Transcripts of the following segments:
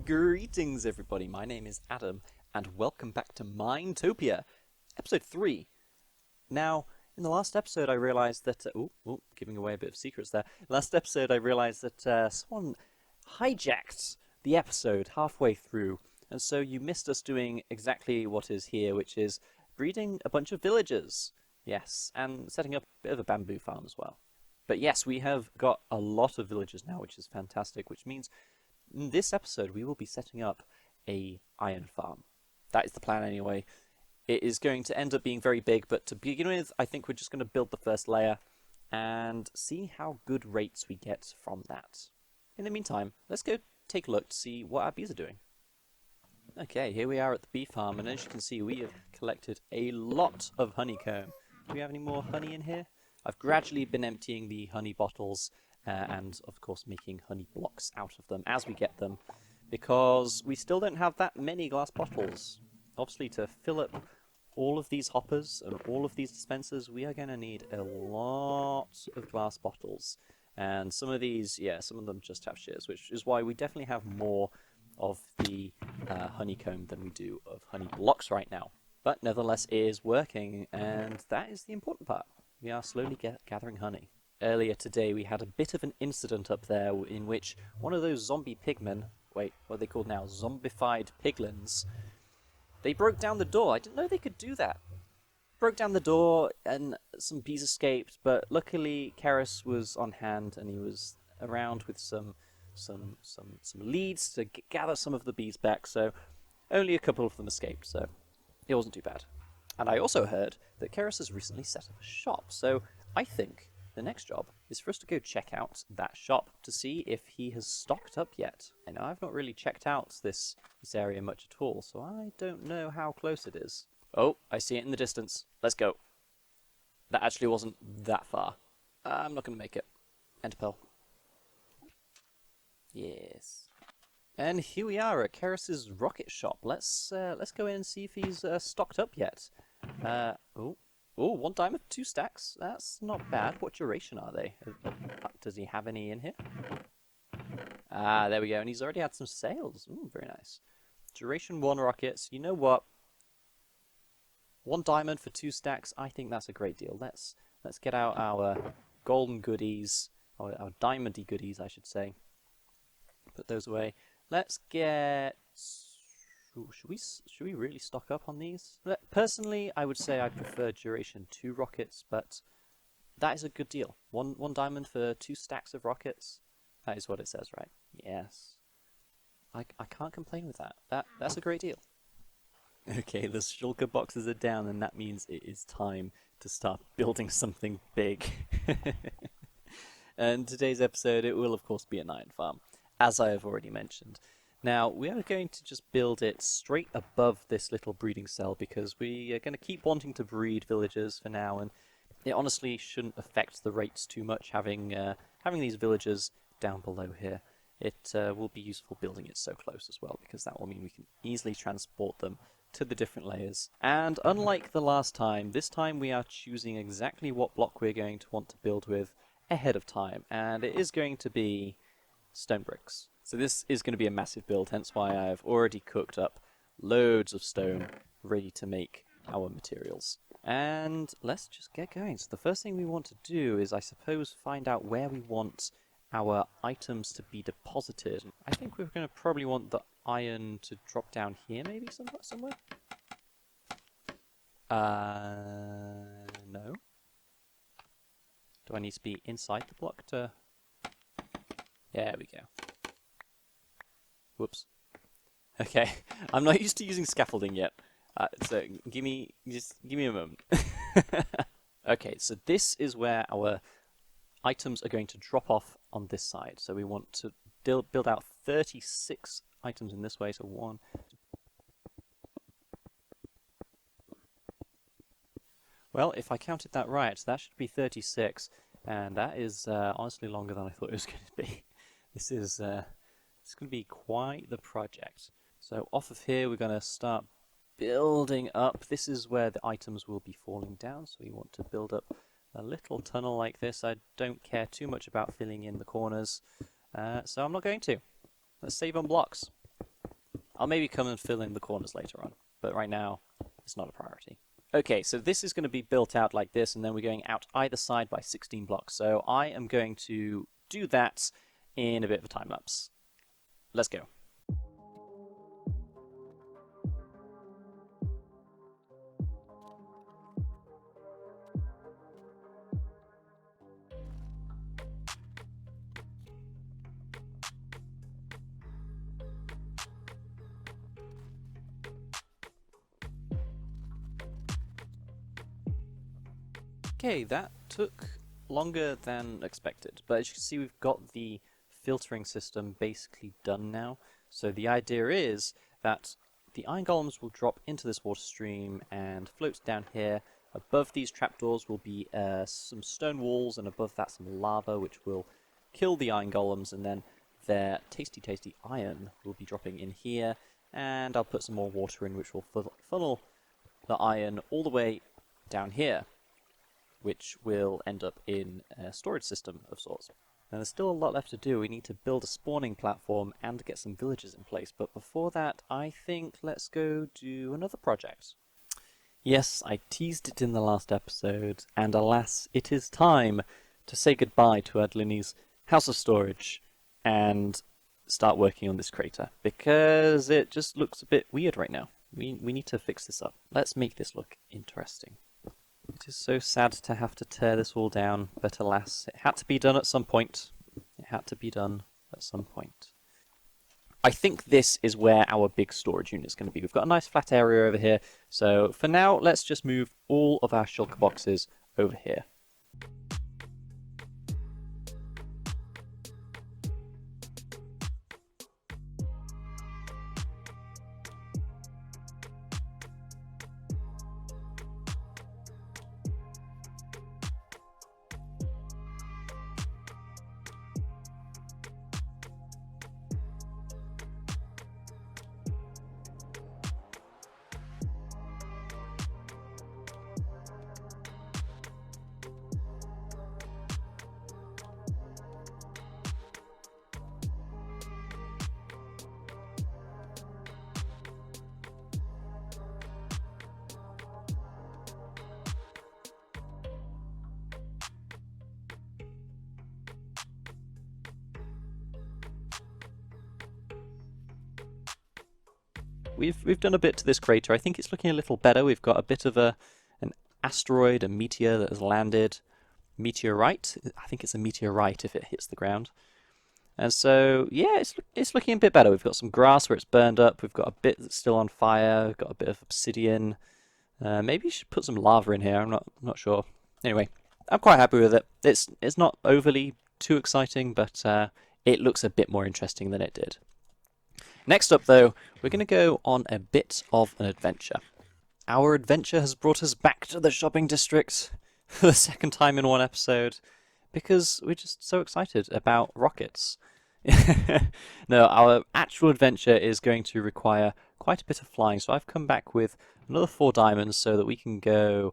Greetings everybody, my name is Adam, and welcome back to Minetopia, episode 3. Now, in the last episode I realised that... giving away a bit of secrets there. Last episode I realised that someone hijacked the episode halfway through, and so you missed us doing exactly what is here, which is breeding a bunch of villagers. Yes, and setting up a bit of a bamboo farm as well. But yes, we have got a lot of villagers now, which is fantastic, which means in this episode we will be setting up a iron farm. That is the plan anyway. It is going to end up being very big, but to begin with, I think we're just going to build the first layer and see how good rates we get from that. In the meantime, let's go take a look to see what our bees are doing. Okay, here we are at the bee farm, and as you can see, we have collected a lot of honeycomb. Do we have any more honey in here? I've gradually been emptying the honey bottles and, of course, making honey blocks out of them as we get them, because we still don't have that many glass bottles. Obviously, to fill up all of these hoppers and all of these dispensers, we are going to need a lot of glass bottles. And some of these, some of them just have shears, which is why we definitely have more of the honeycomb than we do of honey blocks right now. But nevertheless, it is working, and that is the important part. We are slowly gathering honey. Earlier today, we had a bit of an incident up there in which one of those zombie pigmen, what are they called now? Zombified piglins. They broke down the door. I didn't know they could do that. Broke down the door, and some bees escaped, but luckily Karis was on hand, and he was around with some leads to gather some of the bees back, so only a couple of them escaped, so it wasn't too bad. And I also heard that Karis has recently set up a shop, so I think the next job is for us to go check out that shop to see if he has stocked up yet. I know I've not really checked out this area much at all, so I don't know how close it is. Oh, I see it in the distance. Let's go. That actually wasn't that far. I'm not going to make it. Enter pearl. Yes. And here we are at Karis's rocket shop. Let's go in and see if he's stocked up yet. One diamond, 2 stacks. That's not bad. What duration are they? Does he have any in here? Ah, there we go. And he's already had some sales. Ooh, very nice. Duration 1 rockets. You know what? 1 diamond for 2 stacks. I think that's a great deal. Let's get out our golden goodies, or our diamondy goodies, I should say. Put those away. Let's get... Should we really stock up on these? Personally, I would say I prefer duration 2 rockets, but that is a good deal. One diamond for 2 stacks of rockets. That is what it says, right? Yes. I can't complain with that. That's a great deal. Okay, the shulker boxes are down, and that means it is time to start building something big. And today's episode, it will of course be an iron farm, as I have already mentioned. Now, we are going to just build it straight above this little breeding cell, because we are going to keep wanting to breed villagers for now, and it honestly shouldn't affect the rates too much having these villagers down below here. It will be useful building it so close as well, because that will mean we can easily transport them to the different layers. And unlike the last time, this time we are choosing exactly what block we're going to want to build with ahead of time, and it is going to be stone bricks. So this is going to be a massive build, hence why I've already cooked up loads of stone ready to make our materials. And let's just get going. So the first thing we want to do is, I suppose, find out where we want our items to be deposited. I think we're going to probably want the iron to drop down here, maybe somewhere? No. Do I need to be inside the block to... There we go. Whoops. Okay, I'm not used to using scaffolding yet, so give me a moment. Okay, so this is where our items are going to drop off on this side. So we want to build out 36 items in this way. So 1. Well, if I counted that right, that should be 36, and that is honestly longer than I thought it was going to be. This is it's going to be quite the project. So off of here, we're going to start building up. This is where the items will be falling down, so we want to build up a little tunnel like this. I don't care too much about filling in the corners, so I'm not going to. Let's save on blocks. I'll maybe come and fill in the corners later on, but right now it's not a priority. Okay, so this is going to be built out like this, and then we're going out either side by 16 blocks. So I am going to do that in a bit of a time lapse. Let's go. Okay, that took longer than expected, but as you can see, we've got the filtering system basically done now. So the idea is that the iron golems will drop into this water stream and float down here. Above these trapdoors will be some stone walls, and above that some lava, which will kill the iron golems, and then their tasty, tasty iron will be dropping in here, and I'll put some more water in, which will funnel the iron all the way down here, which will end up in a storage system of sorts. Now there's still a lot left to do. We need to build a spawning platform and get some villages in place, but before that I think let's go do another project. Yes, I teased it in the last episode, and alas, it is time to say goodbye to Adlini's House of Storage and start working on this crater, because it just looks a bit weird right now. We need to fix this up. Let's make this look interesting. It is so sad to have to tear this all down, but alas, it had to be done at some point. It had to be done at some point. I think this is where our big storage unit is going to be. We've got a nice flat area over here, so for now, let's just move all of our shulker boxes over here. We've done a bit to this crater. I think it's looking a little better. We've got a bit of an asteroid, a meteor that has landed. Meteorite? I think it's a meteorite if it hits the ground. And so, yeah, it's looking a bit better. We've got some grass where it's burned up. We've got a bit that's still on fire. We've got a bit of obsidian. Maybe you should put some lava in here. I'm not sure. Anyway, I'm quite happy with it. It's not overly too exciting, but it looks a bit more interesting than it did. Next up, though, we're going to go on a bit of an adventure. Our adventure has brought us back to the shopping district for the second time in one episode, because we're just so excited about rockets. No, our actual adventure is going to require quite a bit of flying, so I've come back with another 4 diamonds so that we can go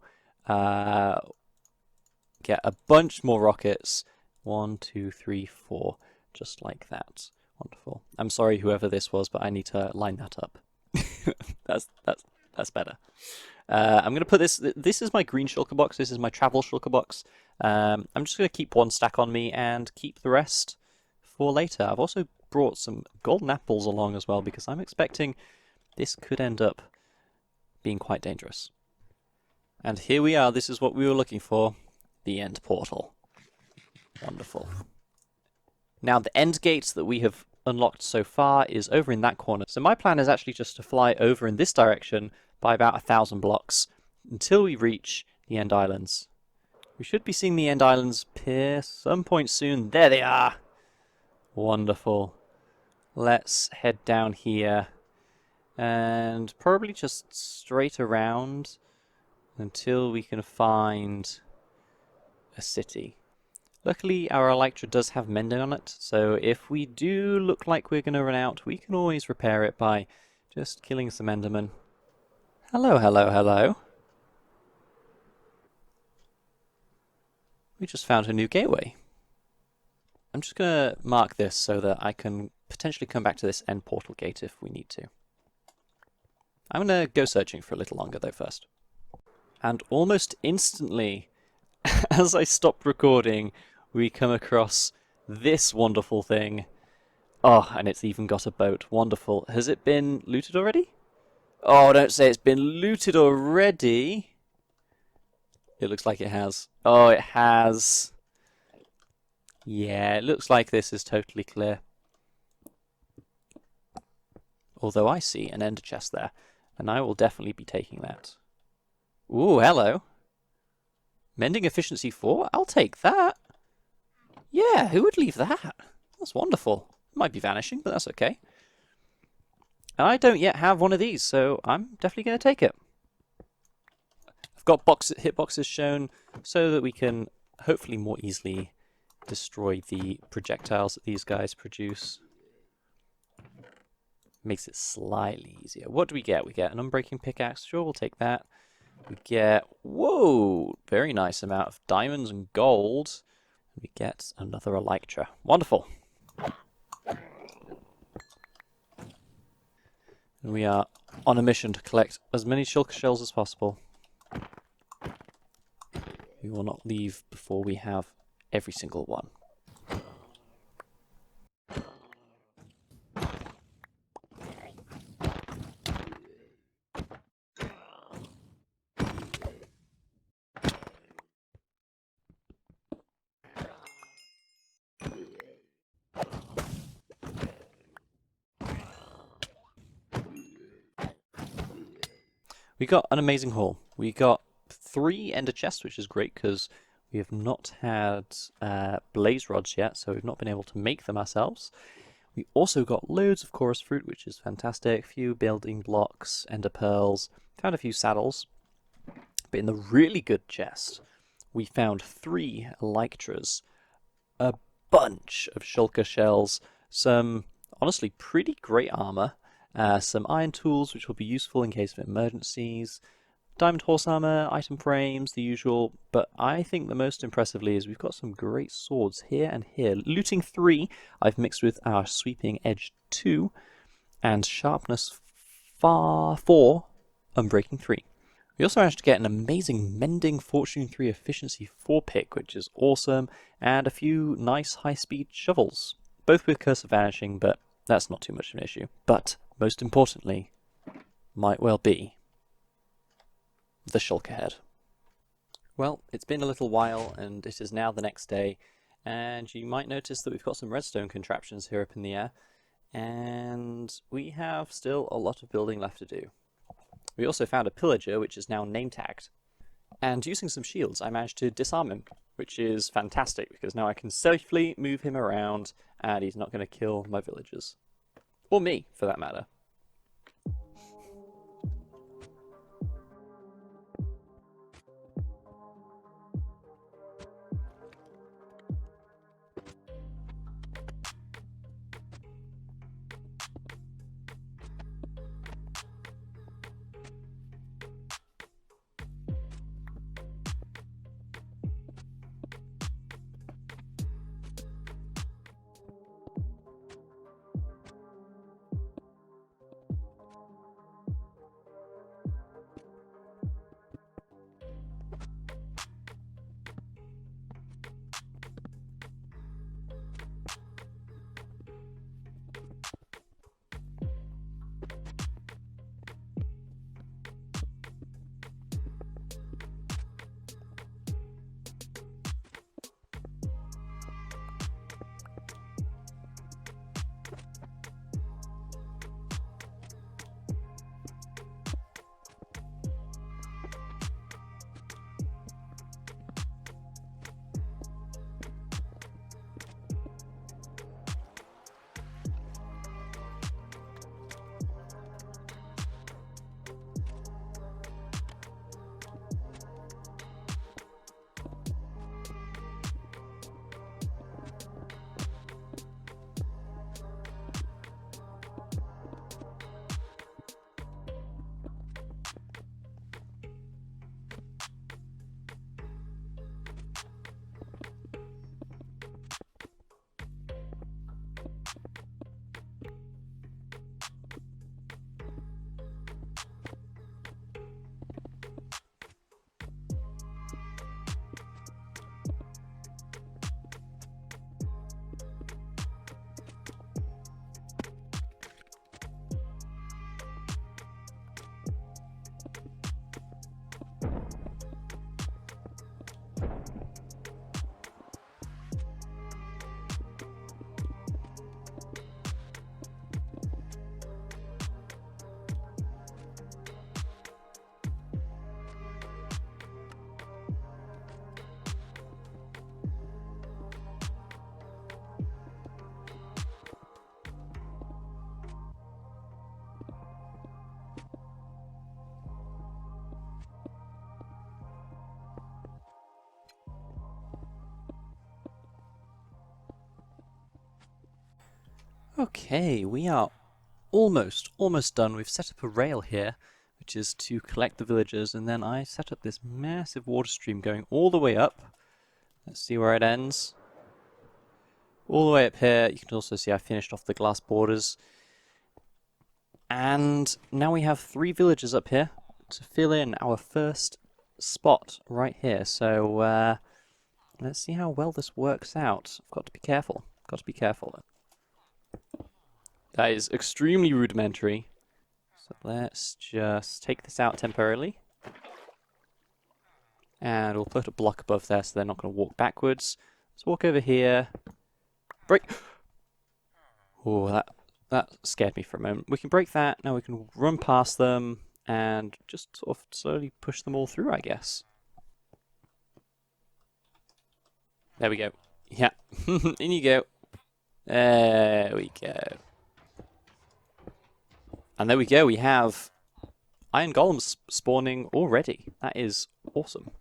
get a bunch more rockets. 1, 2, 3, 4, just like that. Wonderful. I'm sorry, whoever this was, but I need to line that up. That's better. I'm going to put this. This is my green shulker box. This is my travel shulker box. I'm just going to keep 1 stack on me and keep the rest for later. I've also brought some golden apples along as well, because I'm expecting this could end up being quite dangerous. And here we are. This is what we were looking for. The end portal. Wonderful. Now, the end gate that we have unlocked so far is over in that corner. So my plan is actually just to fly over in this direction by about 1,000 blocks until we reach the end islands. We should be seeing the end islands appear some point soon. There they are! Wonderful. Let's head down here and probably just straight around until we can find a city. Luckily, our Elytra does have mending on it, so if we do look like we're going to run out, we can always repair it by just killing some Endermen. Hello, hello, hello. We just found a new gateway. I'm just going to mark this so that I can potentially come back to this end portal gate if we need to. I'm going to go searching for a little longer though first. And almost instantly, as I stop recording, we come across this wonderful thing. Oh, and it's even got a boat. Wonderful. Has it been looted already? Oh, don't say it's been looted already. It looks like it has. Oh, it has. Yeah, it looks like this is totally clear. Although I see an ender chest there, and I will definitely be taking that. Ooh, hello. Mending efficiency 4? I'll take that. Yeah, who would leave that? That's wonderful. It might be vanishing, but that's okay. And I don't yet have one of these, so I'm definitely going to take it. I've got hitboxes shown so that we can hopefully more easily destroy the projectiles that these guys produce. Makes it slightly easier. What do we get? We get an unbreaking pickaxe. Sure, we'll take that. We get, whoa, very nice amount of diamonds and gold. We get another elytra. Wonderful. And we are on a mission to collect as many shulker shells as possible. We will not leave before we have every single one. We got an amazing haul. We got 3 ender chests, which is great because we have not had blaze rods yet, so we've not been able to make them ourselves. We also got loads of chorus fruit, which is fantastic. A few building blocks, ender pearls, found a few saddles. But in the really good chest, we found 3 elytras, a bunch of shulker shells, some honestly pretty great armor, some iron tools which will be useful in case of emergencies, diamond horse armor, item frames, the usual, but I think the most impressively is we've got some great swords here and here. Looting 3 I've mixed with our sweeping edge 2 and sharpness 4 unbreaking 3. We also managed to get an amazing Mending Fortune 3 Efficiency 4 pick, which is awesome, and a few nice high-speed shovels, both with Curse of Vanishing, but that's not too much of an issue. But, most importantly, might well be the shulker head. Well, it's been a little while, and it is now the next day, and you might notice that we've got some redstone contraptions here up in the air, and we have still a lot of building left to do. We also found a pillager, which is now name tagged. And using some shields, I managed to disarm him, which is fantastic, because now I can safely move him around, and he's not going to kill my villagers. Or me, for that matter. Okay, we are almost done. We've set up a rail here, which is to collect the villagers, and then I set up this massive water stream going all the way up. Let's see where it ends. All the way up here. You can also see I finished off the glass borders. And now we have 3 villagers up here to fill in our first spot right here. So let's see how well this works out. I've got to be careful. Got to be careful. That is extremely rudimentary. So let's just take this out temporarily. And we'll put a block above there so they're not going to walk backwards. Let's walk over here. Break! Oh, that scared me for a moment. We can break that. Now we can run past them and just sort of slowly push them all through, I guess. There we go. Yeah. In you go. There we go. And there we go. We have iron golems spawning already. That is awesome.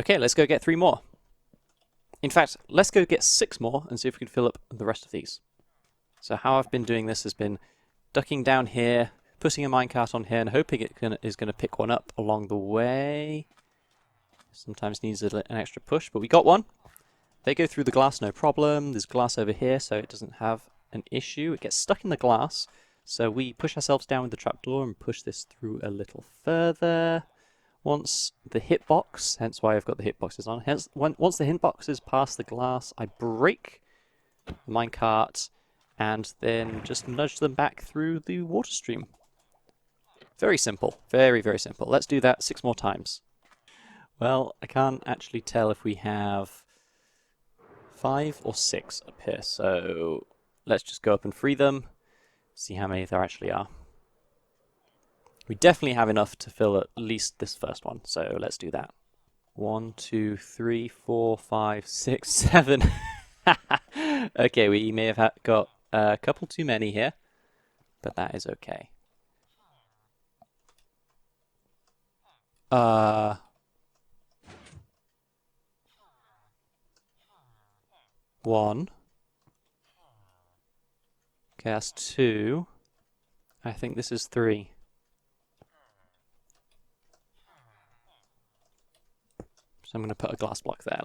Okay, let's go get 3 more. In fact, let's go get 6 more and see if we can fill up the rest of these. So how I've been doing this has been ducking down here, putting a minecart on here, and hoping it is going to pick one up along the way. Sometimes needs an extra push, but we got one. They go through the glass, no problem. There's glass over here, so it doesn't have an issue. It gets stuck in the glass, so we push ourselves down with the trapdoor and push this through a little further. Once the hitbox, hence why I've got the hitboxes on, once the hitboxes pass the glass, I break the minecart and then just nudge them back through the water stream. Very simple. Very, very simple. Let's do that 6 more times. Well, I can't actually tell if we have 5 or 6 up here, so let's just go up and free them, see how many there actually are. We definitely have enough to fill at least this first one, so let's do that. 1, 2, 3, 4, 5, 6, 7. Okay, we may have got a couple too many here, but that is okay. One. Okay, that's 2. I think this is 3. So I'm going to put a glass block there.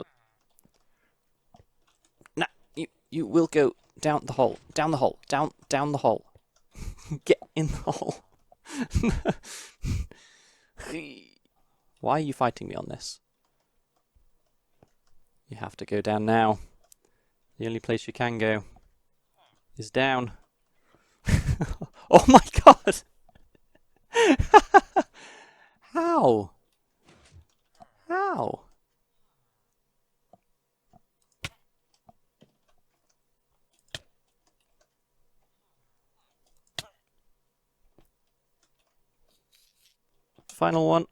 Nah, you will go down the hole, down the hole, down the hole. Get in the hole. Why are you fighting me on this? You have to go down now. The only place you can go is down. Oh my god! How? How? Final one.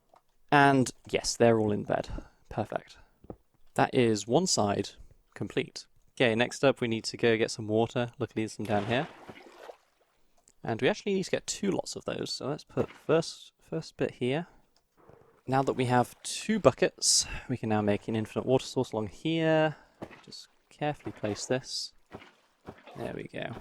And yes, they're all in bed. Perfect. That is one side complete. Okay, next up we need to go get some water. Luckily there's some down here. And we actually need to get 2 lots of those. So let's put first bit here. Now that we have 2 buckets, we can now make an infinite water source along here. Just carefully place this. There we go.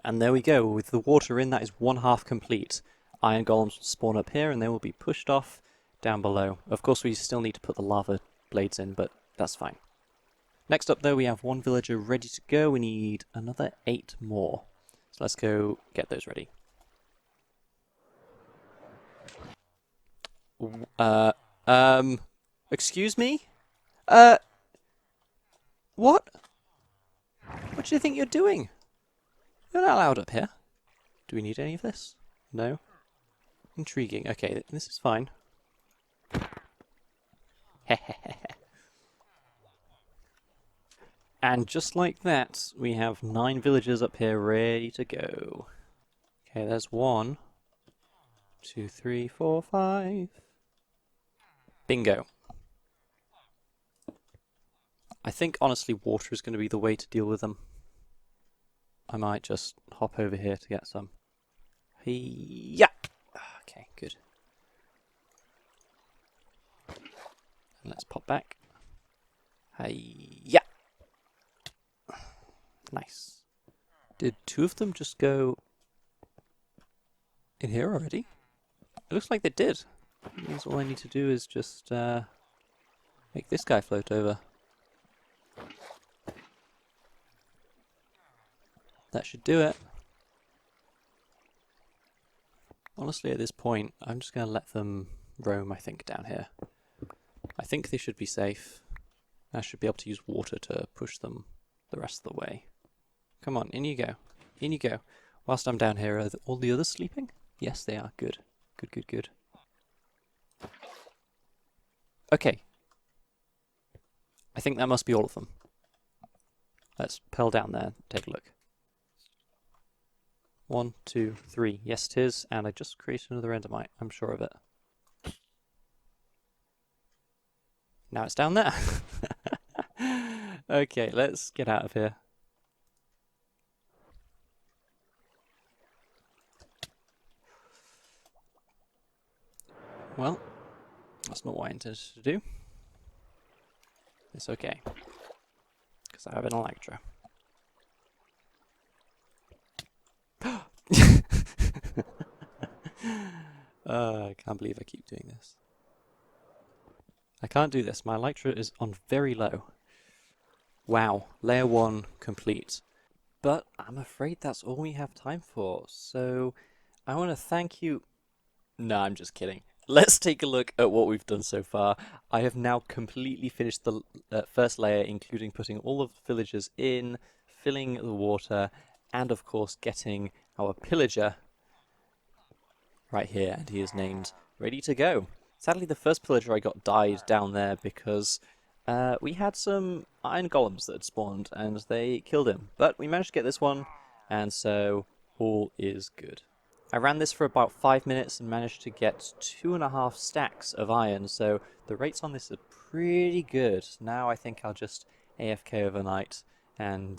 And there we go. With the water in, that is 1/2 complete. Iron golems will spawn up here and they will be pushed off down below. Of course, we still need to put the lava blades in, but that's fine. Next up, though, we have 1 villager ready to go. We need another 8 more. So let's go get those ready. Excuse me? What? What do you think you're doing? You're not allowed up here. Do we need any of this? No? Intriguing. Okay, this is fine. And just like that, we have 9 villagers up here ready to go. Okay, there's 1, 2, 3, 4, 5. Bingo. I think, honestly, water is going to be the way to deal with them. I might just hop over here to get some. Yeah. Okay, good. And let's pop back. Yeah. Nice. Did two of them just go in here already? It looks like they did. That means all I need to do is just make this guy float over. That should do it. Honestly, at this point, I'm just going to let them roam, I think, down here. I think they should be safe. I should be able to use water to push them the rest of the way. Come on, in you go. In you go. Whilst I'm down here, are all the others sleeping? Yes, they are. Good. Good, good, good. Okay. I think that must be all of them. Let's pearl down there and take a look. 1, 2, 3. Yes, it is. And I just created another endermite. I'm sure of it. Now it's down there. Okay, let's get out of here. Well, that's not what I intended to do. It's okay, because I have an Electro. I can't believe I keep doing this. I can't do this. My Electro is on very low. Wow, layer 1 complete. But I'm afraid that's all we have time for, so I want to thank you. No, I'm just kidding. Let's take a look at what we've done so far. I have now completely finished the first layer, including putting all of the villagers in, filling the water, and of course getting our pillager right here, and he is named Ready to Go. Sadly, the first pillager I got died down there because we had some iron golems that had spawned, and they killed him. But we managed to get this one, and so all is good. I ran this for about 5 minutes and managed to get 2.5 stacks of iron, so the rates on this are pretty good. Now I think I'll just AFK overnight and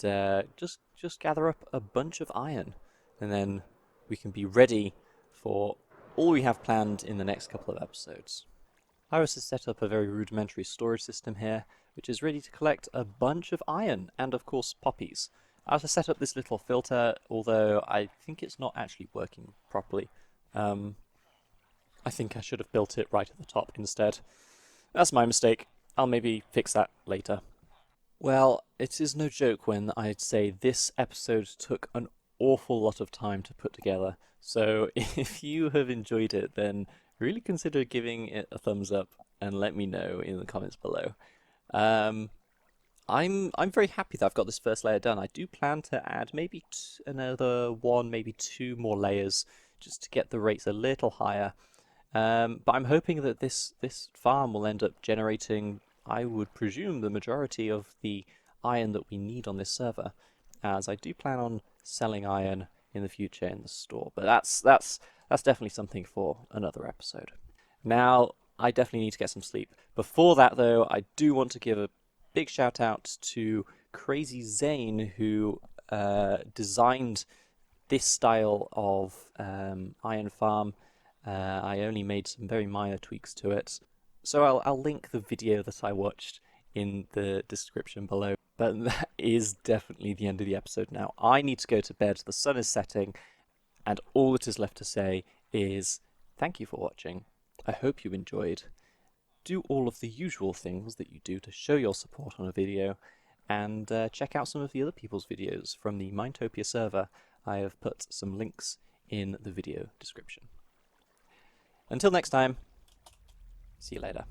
just gather up a bunch of iron, and then we can be ready for all we have planned in the next couple of episodes. Iris has set up a very rudimentary storage system here, which is ready to collect a bunch of iron and of course poppies. I also set up this little filter, although I think it's not actually working properly. I think I should have built it right at the top instead. That's my mistake. I'll maybe fix that later. Well, it is no joke when I'd say this episode took an awful lot of time to put together. So if you have enjoyed it, then really consider giving it a thumbs up and let me know in the comments below. I'm very happy that I've got this first layer done. I do plan to add maybe another 1, maybe 2 more layers just to get the rates a little higher. But I'm hoping that this farm will end up generating, I would presume, the majority of the iron that we need on this server, as I do plan on selling iron in the future in the store. But that's definitely something for another episode. Now, I definitely need to get some sleep. Before that, though, I do want to give a big shout out to Crazy Zane, who designed this style of iron farm. I only made some very minor tweaks to it, so I'll link the video that I watched in the description below. But that is definitely the end of the episode now. I need to go to bed, the sun is setting, and all that is left to say is thank you for watching. I hope you enjoyed. Do all of the usual things that you do to show your support on a video, and check out some of the other people's videos from the Minetopia server. I have put some links in the video description. Until next time, see you later.